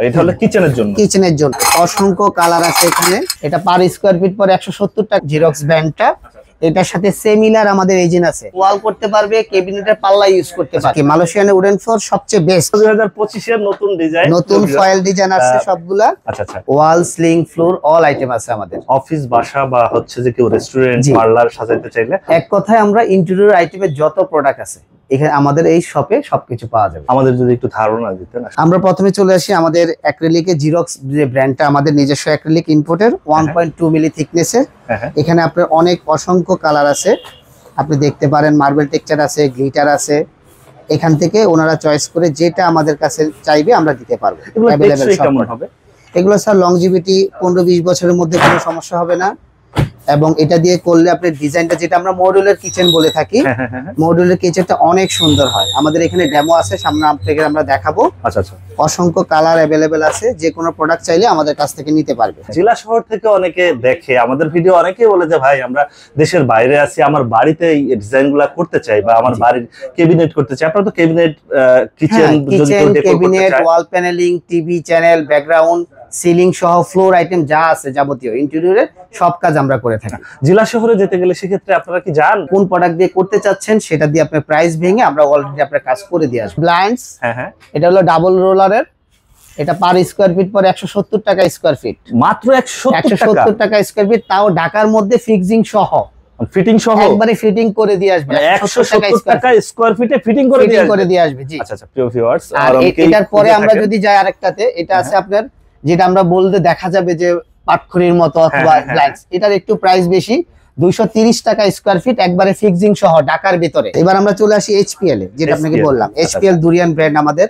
এটা হলো কিচেনের জন্য। কিচেনের জন্য অসংখ্য কালার আছে এখানে। এটা পার স্কয়ার ফিট পরে 170 টাকা জেরক্স ব্যান্ডটা। এটার সাথে সিমিলার আমাদের এজেন্ট আছে, ওয়াল করতে পারবে, ক্যাবিনেটের পাল্লা ইউজ করতে পারবে। মালয়েশিয়ানের উডেন ফ্লোর সবচেয়ে বেস্ট। 2025 এর নতুন ডিজাইন, নতুন ফয়েল ডিজাইন আছে সবগুলা। আচ্ছা আচ্ছা, ওয়াল, সিলিং, ফ্লোর অল আইটেম আছে আমাদের। অফিস, বাসা বা হচ্ছে যে কেউ রেস্টুরেন্ট, পার্লার সাজাতে চাইলে, এক কথায় আমরা ইন্টেরিয়র আইটেমের যত প্রোডাক্ট আছে এখানে আমাদের এই শপে সবকিছু পাওয়া যাবে। আমাদের যদি একটু ধারণা দিতেন। আমরা প্রথমে চলে আসি আমাদের অ্যাক্রিলিকের জিরক্স যে ব্র্যান্ডটা, আমাদের নিজস্ব অ্যাক্রিলিক ইম্পোর্টের 1.2 মিলি থিকনেসের। এখানে আপনার অনেক অসংখ্য কালার আছে, আপনি দেখতে পারেন। মার্বেল টেক্সচার আছে, গ্লিটার আছে। এখান থেকে ওনারা চয়েস করে যেটা আমাদের কাছে চাইবে আমরা দিতে পারবো। এগুলো স্যার লংজিভিটি 15-20 বছরের মধ্যে কোনো সমস্যা হবে না। এবং এটা দিয়ে করলে আপনার ডিজাইনটা, যেটা আমরা মডিউলার কিচেন বলে থাকি, মডিউলার কিচেনটা অনেক সুন্দর হয়। আমাদের এখানে ডেমো আছে, সামনে আপনাদের আমরা দেখাবো। আচ্ছা আচ্ছা, অসংখ্য কালার अवेलेबल আছে, যে কোনো প্রোডাক্ট চাইলে আমাদের কাছ থেকে নিতে পারবে। জেলা শহর থেকে অনেকে দেখে আমাদের ভিডিও, অনেকেই বলে যে ভাই আমরা দেশের বাইরে আছি, আমার বাড়িতে এই ডিজাইনগুলো করতে চাই বা আমার বাড়ির ক্যাবিনেট করতে চাই। আপনারা তো ক্যাবিনেট, কিচেন, ক্যাবিনেট, ওয়াল panelling, TV channel, background, ceiling সহ ফ্লোর আইটেম যা আছে যাবতীয় ইন্টেরিয়রের সব কাজ আমরা করে থাকি। জেলা শহরে যেতে গেলে সেক্ষেত্রে আপনারা কি জান কোন প্রোডাক্ট দিয়ে করতে চাচ্ছেন, সেটা দিয়ে আপনার প্রাইস ভেঙে আমরা অলরেডি আপনার কাজ করে দিয়ে আসবো। ব্লাইন্ডস, এটা হলো ডাবল রোলারের। এটা পার স্কয়ার ফিট পরে 170 টাকা স্কয়ার ফিট। মাত্র 170 টাকা স্কয়ার ফিট, তাও ঢাকার মধ্যে ফিক্সিং সহ, ফিটিং সহ একবারে ফিটিং করে দিয়ে আসবে। 170 টাকা স্কয়ার ফিটে ফিটিং করে দিয়ে আসবে। জি আচ্ছা আচ্ছা, প্রিয় ভিউয়ার্স, আর এটার পরে আমরা যদি যাই আরেকটাতে, এটা আছে আপনার, যেটা আমরা বলতে দেখা যাবে যে পাটখড়ির মতো অথবা ব্লাইন্ডস, এটার একটু প্রাইস বেশি, 230 টাকা স্কয়ার ফিট, একবারে ফিক্সিং সহ ঢাকার ভিতরে। এবার আমরা চলে আসি এইচপিএল এ, যেটা আপনাকে বললাম। এইচপিএল দুরিয়ান ব্র্যান্ড আমাদের।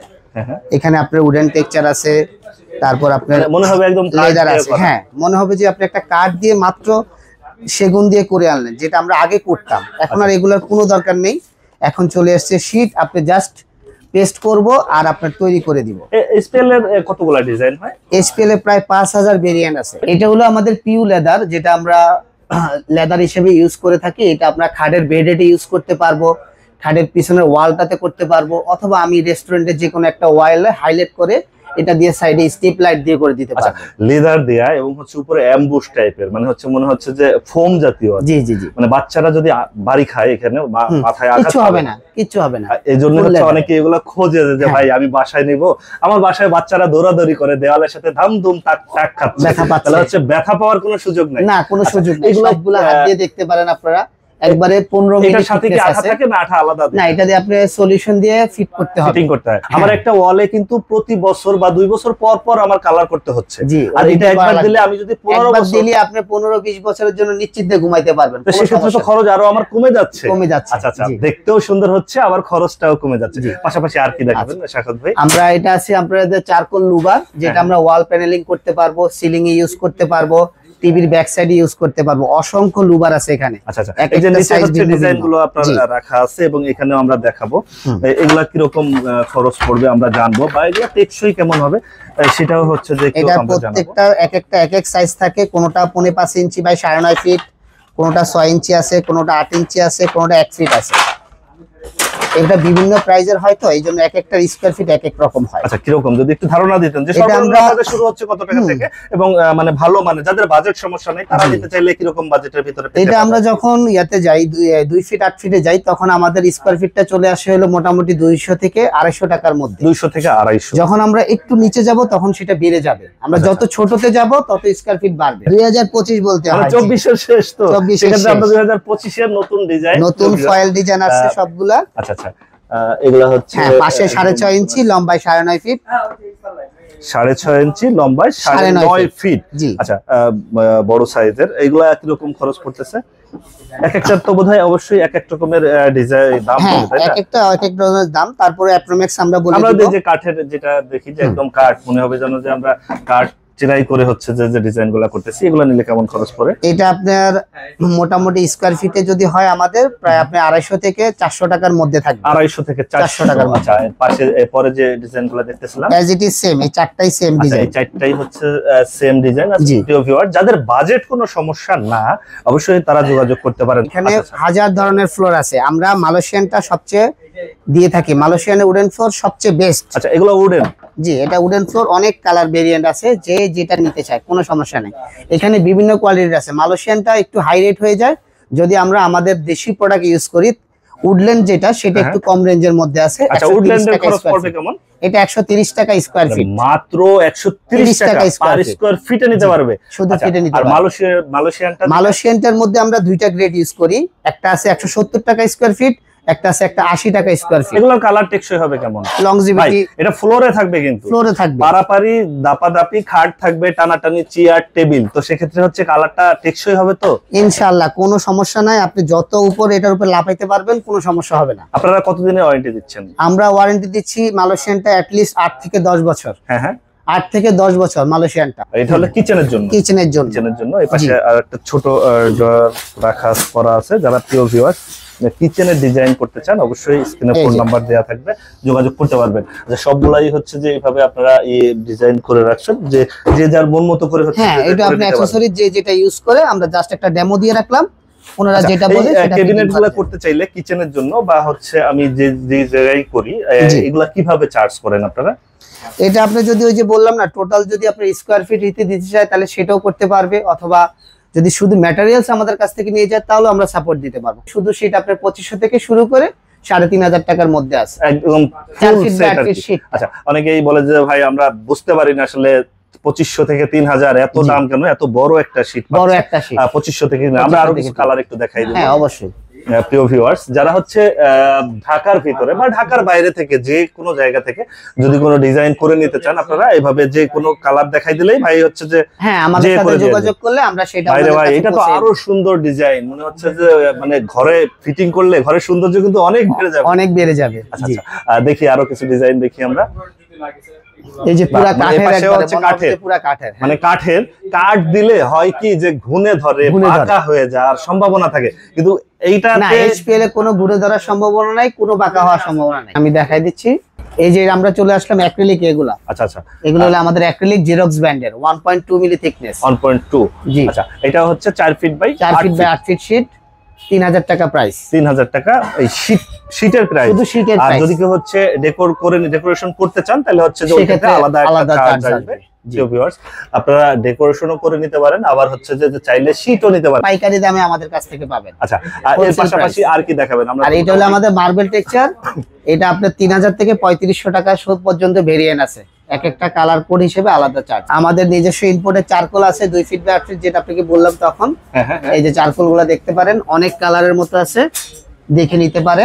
এখানে আপনার উডেন টেক্সচার আছে, তারপর আপনার মনে হবে একদম লেদার আছে। হ্যাঁ, মনে হবে যে আপনি একটা কাঠ দিয়ে মাত্র সেগুন দিয়ে করে আনলেন, যেটা আমরা আগে করতাম। এখন আর এগুলোর কোনো দরকার নেই, এখন চলে আসছে শীট, আপনি জাস্ট পেস্ট করব আর আপনার তৈরি করে দিব। এইচপিএল এর কতগুলো ডিজাইন হয়? এইচপিএল এর প্রায় 5000 ভেরিয়েন্ট আছে। এটা হলো আমাদের পিউ লেদার, যেটা আমরা লেদার হিসেবে ইউজ করে থাকি। এটা আমরা খাটের বেডে ইউজ করতে পারবো, খাটের পিছনের ওয়ালটাতে করতে পারবো, অথবা আমি রেস্টুরেন্টে যে কোনো একটা ওয়ালে হাইলাইট করে এটা দিয়ে সাইডে স্ট্রিপ লাইট দিয়ে করে দিতে পারবো। লেদার দেয়া এবং হচ্ছে উপরে অ্যাম্বুশ টাইপের, মানে হচ্ছে মনে হচ্ছে যে ফোম জাতীয়। জি জি জি, মানে বাচ্চারা যদি বাড়ি খায় এখানে মাথায় আঘাত কিছু হবে না, কিছু হবে না। এইজন্য হচ্ছে অনেকে এগুলো খোঁজে যে ভাই আমি বাসায় নিব, আমার বাসায় বাচ্চারা দৌড়াদৌড়ি করে দেওয়ালের সাথে ধামধুম টাক টাক খাচ্ছে, তাহলে হচ্ছে ব্যথা পাওয়ার কোনো সুযোগ নাই। না, কোনো সুযোগ নেই। সবগুলো হাত দিয়ে দেখতে পারেন আপনারা, একবারে 15 মিনিট। এটার সাথে কি আঠা থাকে না আঠা আলাদা? না, এটা দিয়ে আপনি সলিউশন দিয়ে ফিট করতে হবে, ফিটিং করতে হয়। আমার একটা ওয়ালে কিন্তু প্রতি বছর বা 2 বছর পর পর আমার কালার করতে হচ্ছে। আর এটা একবার দিলে আমি যদি 15 বছর দিলে আপনি 15-20 বছরের জন্য নিশ্চিন্তে ঘুমাইতে পারবেন। তো সেক্ষেত্রে তো খরচ আরো আমার কমে যাচ্ছে। আচ্ছা আচ্ছা, দেখতেও সুন্দর হচ্ছে, আবার খরচটাও কমে যাচ্ছে। পাশাপাশি আর কি দেখাবেন শাখাত ভাই? আমরা এটা আছে আপনাদের চারকোল লুবার, যেটা আমরা ওয়াল প্যানেলিং করতে পারবো, সিলিং এ ইউজ করতে পারবো, টিভির ব্যাক সাইডে ইউজ করতে পারবো। অসংখ্য লুবার আছে এখানে। আচ্ছা আচ্ছা, এই যে নিচে হচ্ছে ডিজাইনগুলো আপনারা রাখা আছে এবং এখানেও আমরা দেখাবো এগুলা কি রকম খরচ পড়বে আমরা জানবো, বা এগুলা টেকসই কেমন হবে সেটাও হচ্ছে যে এটা প্রত্যেকটা এক এক সাইজ থাকে। কোনটা 5.5 ইঞ্চি বাই 9.5 ফিট, কোনটা 6 ইঞ্চি আছে, কোনটা 8 ইঞ্চি আছে, কোনটা 1 ফিট আছে। এটা বিভিন্ন প্রাইজের হয়, তো এইজন্য এক একটা স্কয়ার ফিট এক এক রকম হয়। আচ্ছা, কি রকম যদি একটু ধারণা দিতেন যে সর্বনিম্ন বাজেট শুরু হচ্ছে কত টাকা থেকে, এবং মানে ভালো, মানে যাদের বাজেট সমস্যা নেই তারা নিতে চাইলে কি রকম বাজেটের ভিতরে? এটা আমরা যখন ইয়াতে যাই 2 ফিট 8 ফিটে যাই, তখন আমাদের স্কয়ার ফিটটা চলে আসে হলো মোটামুটি 200 থেকে 250 টাকার মধ্যে। 200 থেকে 250। যখন আমরা একটু নিচে যাব তখন সেটা বেড়ে যাবে। আমরা যত ছোটতে যাব তত স্কয়ার ফিট বাড়বে। 2025 বলতে হয়, 24 এর শেষ তো। সেক্ষেত্রে আমরা 2025 এর নতুন ডিজাইন, নতুন ফয়েল ডিজাইন আছে সবগুলা। আচ্ছা আচ্ছা, এগুলা হচ্ছে পাশে 6.5 ইঞ্চি, লম্বায় 9.5 ফিট, 6.5 ইঞ্চি, লম্বায় 9.5 ফিট। আচ্ছা, বড় সাইজের এগুলা কি রকম খরচ পড়তেছে? এক একটা তো বোধহয় অবশ্যই এক এক রকমের ডিজাইন দাম হবে, তাই না? এক একটা এক এক ধরনের দাম। তারপরে অ্যাপ্রোক্স আমরা বলি, আমরা যে কাঠের যেটা দেখি যে একদম কাঠ মনে হবে যেন যে আমরা কাঠ চিরাই করে হচ্ছে যে ডিজাইনগুলো করতেছি, এগুলো নিলে কেমন খরচ পড়ে? এটা আপনার মোটামুটি স্কয়ার ফিটে যদি হয় আমাদের প্রায় আপনি 250 থেকে 400 টাকার মধ্যে থাকবে। 250 থেকে 400 টাকার মধ্যে। পাশে পরে যে ডিজাইনগুলো দেখতেছিলাম অ্যাজ ইট ইজ সেম, এই চারটাই সেম ডিজাইন। এই চারটাই হচ্ছে সেম ডিজাইন। প্রিয় ভিউয়ার, যাদের বাজেট কোনো সমস্যা না, অবশ্যই তারা যোগাযোগ করতে পারেন। এখানে হাজার ধরনের ফ্লোর আছে। আমরা মালয়েশিয়ানটা সবচেয়ে দিয়ে থাকি। মালয়েশিয়ানের উডেন ফ্লোর সবচেয়ে বেস্ট। আচ্ছা, এগুলো উডেন? জি, এটা উডেন ফ্লোর। অনেক কালার ভেরিয়েন্ট আছে, যে যেটা নিতে চায় কোনো সমস্যা নেই। এখানে বিভিন্ন কোয়ালিটির আছে। মালয়েশিয়ানটা একটু হাই রেট হয়ে যায়, যদি আমরা আমাদের দেশি প্রোডাক্ট ইউজ করি। উডল্যান্ড যেটা, সেটা একটু কম রেঞ্জের মধ্যে আছে। আচ্ছা, উডল্যান্ডের খরচ পড়বে কেমন? এটা 130 টাকা স্কয়ার ফিট। মাত্র 130 টাকা পার স্কয়ার ফিটে নিতে পারবে, শুধু ফিটে নিতে আর পারবে। মালয়েশিয়ানটার মধ্যে আমরা দুইটা গ্রেড ইউজ করি। একটা আছে 170 টাকা স্কয়ার ফিট, একটা আছে 80 টাকা স্কয়ার ফিট। এগুলোর কালার টেকসই হবে কেমন? লংজিভিটি। এটা ফ্লোরে থাকবে, কিন্তু ফ্লোরে থাকবে, পারাপারি দাপাদাপি খাট থাকবে, টানাটানি চেয়ার টেবিল, তো সেক্ষেত্রে হচ্ছে কালারটা টেকসই হবে তো ইনশাআল্লাহ। কোনো সমস্যা নাই, আপনি যত উপর এটার উপর লাফাইতে পারবেন, কোনো সমস্যা হবে না। আপনারা কতদিনের ওয়ারেন্টি দিচ্ছেন? আমরা ওয়ারেন্টি দিচ্ছি মালয়েশিয়ানটা অ্যাটলিস্ট 8 থেকে 10 বছর। হ্যাঁ, 8 থেকে 10 বছর মালয়েশিয়ানটা। এটা হলো কিচেনের জন্য। কিচেনের জন্য এই পাশে আরেকটা ছোট ড্রয়ার রাখা করা আছে। যারা প্রিয় ভিউয়ার্স কিচেনের ডিজাইন করতে চান, অবশ্যই স্ক্রিনে ফোন নাম্বার দেওয়া থাকবে, যোগাযোগ করতে পারবেন। সবগুলাই হচ্ছে যে এইভাবে আপনারা ডিজাইন করে রাখছেন, যে যে যার মন মতো করে হচ্ছে। হ্যাঁ, এটা আপনি অ্যাকসেসরি যে যেটা ইউজ করে, আমরা জাস্ট একটা ডেমো দিয়ে রাখলাম। ওনারা যেটা বলে সেটা ক্যাবিনেটগুলো করতে চাইলে কিচেনের জন্য, বা হচ্ছে আমি যে যে জায়গায় করি, এগুলা কিভাবে চার্জ করেন আপনারা? এটা আপনি যদি ওই যে বললাম না, টোটাল যদি আপনি স্কয়ার ফিট দিতে চায়, তাহলে সেটাও করতে পারবে। অথবা যদি শুধু ম্যাটেরিয়ালস আমাদের কাছ থেকে নিয়ে যায়, তাহলে আমরা সাপোর্ট দিতে পারবো। শুধু শীট আপনার 2500 থেকে শুরু করে 3500 টাকার মধ্যে আছে, একদম ফুল সেট। আচ্ছা, অনেকেই বলে যে ভাই আমরা বুঝতে পারি না আসলে 2500 থেকে 3000 এত দাম কেন, এত বড় একটা শীট। 2500 থেকে। আমরা আরো কিছু কালার একটু দেখাই দেব। হ্যাঁ, অবশ্যই। প্রিয় ভিউয়ার্স, যারা হচ্ছে ঢাকার ভিতরে বা ঢাকার বাইরে থেকে, যে কোনো জায়গা থেকে যদি কোনো ডিজাইন করে নিতে চান, আপনারা এইভাবে যে কোনো কালার দেখাই দিলেই ভাই হচ্ছে যে হ্যাঁ, আমাদের সাথে যোগাযোগ করলে আমরা সেটা। ভাই এটা তো আরো সুন্দর ডিজাইন, মনে হচ্ছে যে মানে ঘরে ফিটিং করলে ঘরের সৌন্দর্য কিন্তু অনেক বেড়ে যাবে। আচ্ছা, দেখি আরো কিছু ডিজাইন দেখি আমরা। এই যে পুরো কাঠের, মানে কাঠের কাঠ দিলে হয় কি যে ঘুনে ধরে, বাঁকা হয়ে যাওয়ার সম্ভাবনা থাকে, কিন্তু এইটা না, এইচপিএল এ কোনো ঘুরে ধরার সম্ভাবনা নাই, কোনো বাঁকা হওয়ার সম্ভাবনা নাই। আমি দেখাই দিচ্ছি। এই যে আমরা চলে আসলাম অ্যাক্রিলিক এগুলা। আচ্ছা, এগুলো হলো আমাদের অ্যাক্রিলিক জেরক্স ব্র্যান্ডের 1.2 মিলি থিকনেস। 1.2। জি। আচ্ছা, এটা হচ্ছে 4 ফিট বাই 8 ফিট শীট। 3000 টাকা প্রাইস। 3000 টাকা এই শীটের প্রাইস, শুধু শীটের আর প্রাইস। যদি কেউ হচ্ছে ডেকোরেশন করতে চান, তাহলে হচ্ছে যে ওইটাতে আলাদা চার্জ আসবে। ভিউয়ার্স, আপনারা ডেকোরেশনও করে নিতে পারেন, আবার হচ্ছে যে চাইলে শীটও নিতে পারেন, পাইকারি দামে আমাদের কাছ থেকে পাবেন। আচ্ছা, আর এর পাশাপাশি আর কি দেখাবেন? আমরা আর এটা হলো আমাদের মার্বেল টেক্সচার। এটা আপনার 3000 থেকে 3500 টাকা পর্যন্ত ভেরিয়েন্ট আছে। এক একটা কালার কোড হিসেবে আলাদা চার্জ। আমাদের নিজস্ব ইম্পোর্টের চারকোল আছে 2 ফিট বাই 8 ফিট, যেটা আপনাকে বললাম তখন। এই যে চারকোল গুলো দেখতে পারেন, অনেক কালারের মতো আছে, দেখে নিতে পারে।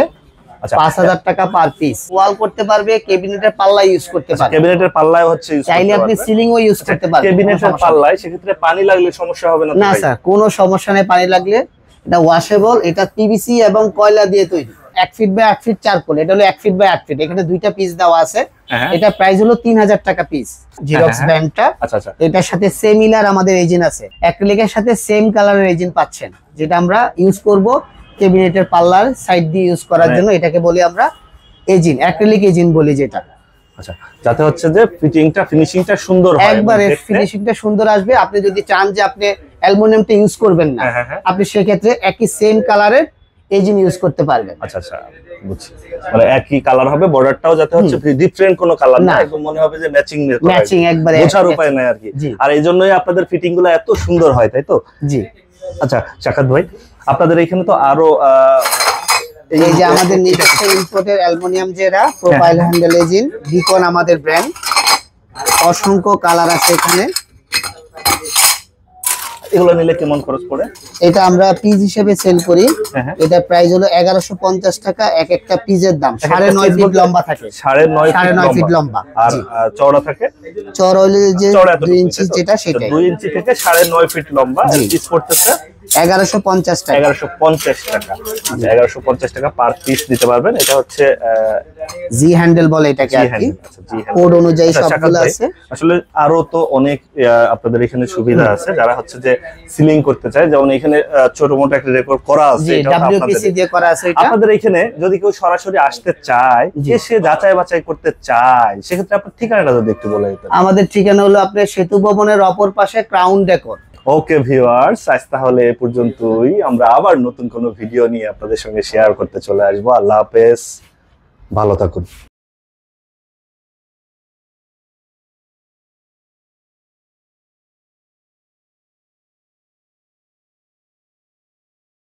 5000 টাকা পার পিস। ওয়াল করতে পারবে, ক্যাবিনেটের পাল্লা ইউজ করতে পারবে। ক্যাবিনেটের পাল্লায় হচ্ছে ইউজ করতে পারবে, চাইলে আপনি সিলিংও ইউজ করতে পারবেন। ক্যাবিনেটের পাল্লায় সেক্ষেত্রে পানি লাগলে সমস্যা হবে না? না স্যার, কোনো সমস্যা নেই পানি লাগলে। এটা ওয়াশেবল, এটা পিভিসি এবং কয়লা দিয়ে তৈরি। 1 ফিট বাই 8 ফিট চারকোল। এটা হলো 1 ফিট বাই 8 ফিট। এখানে দুইটা পিস দেওয়া আছে। এটা প্রাইস হলো 3000 টাকা পিস। জেরক্স ব্র্যান্ডটা। আচ্ছা, এটার সাথে সিমিলার আমাদের রেজিন আছে। অ্যাক্রিলিকের সাথে সেম কালারের রেজিন পাচ্ছেন, যেটা আমরা ইউজ করব ক্যাবিনেটের পাল্লার সাইড দিয়ে ইউজ করার জন্য। এটাকে বলি আমরা এজিন, অ্যাক্রিলিক এজিন বলি যেটা। আচ্ছা, যাতে হচ্ছে যে ফিনিশিংটা সুন্দর হয়, একবারে ফিনিশিংটা সুন্দর আসবে। আপনি যদি চান যে আপনি অ্যালুমিনিয়ামটা ইউজ করবেন না, আপনি সেক্ষেত্রে একই সেম কালারের এজিন ইউজ করতে পারবেন। আচ্ছা, বুঝছি। মানে একই কালার হবে, বর্ডারটাও যাতে হচ্ছে ডিফারেন্ট কোনো কালার না, একদম মনে হবে যে ম্যাচিং একবারে, বোঝার উপায় নাই আর কি। আর এই জন্যই আপনাদের ফিটিং গুলো এত সুন্দর হয়, তাই তো? জি। আচ্ছা, সাখাত ভাই, আপনাদের এখানে তো আরো এই যে আমাদের নিজস্ব ইম্পোর্টের অ্যালুমিনিয়াম জেরা প্রোফাইল হ্যান্ডেল এজিন, বিকন আমাদের ব্র্যান্ড। অসংখ্য কালার আছে এখানে। এগুলো নিলে কেমন খরচ পড়ে? এটা আমরা পিস হিসেবে সেল করি। এটা প্রাইস হলো 1150 টাকা। এক একটা পিসের দাম 9.5 ফিট লম্বা থাকে। 9.5 ফিট লম্বা। আর চওড়া থাকে? চওড়া হলো যে 2 ইঞ্চি, যেটা সেটাই। 2 ইঞ্চি থেকে 9.5 ফিট লম্বা। পিস পড়তেছে 1150 টাকা। 1150 টাকা। 1150 টাকা পার পিস দিতে পারবেন। এটা হচ্ছে জি হ্যান্ডেল বলে এটাকে আর কি। কোড অনুযায়ী সবগুলো আছে। আসলে আরো তো অনেক আপনাদের এখানে সুবিধা আছে, যারা হচ্ছে যে সিলিং করতে চায়, যেমন এখানে ছোটমোটো একটা রেকর্ড করা আছে, এটা ডব্লিউপিসি দিয়ে করা আছে। এটা আপনাদের এখানে যদি কেউ সরাসরি আসতে চায়, এসে যাচাই বাছাই করতে চায়, সেক্ষেত্রে আপনার ঠিকানাটা যদি একটু বলে দিতেন। আমাদের ঠিকানা হলো আপনার সেতু ভবনের অপর পাশে ক্রাউন ডেকোর। ওকে ভিউয়ার্স, আজ তাহলে এ পর্যন্তই। আমরা আবার নতুন কোনো ভিডিও নিয়ে আপনাদের সঙ্গে শেয়ার করতে চলে আসবো। আল্লাহ হাফেজ। ভালো থাকুন।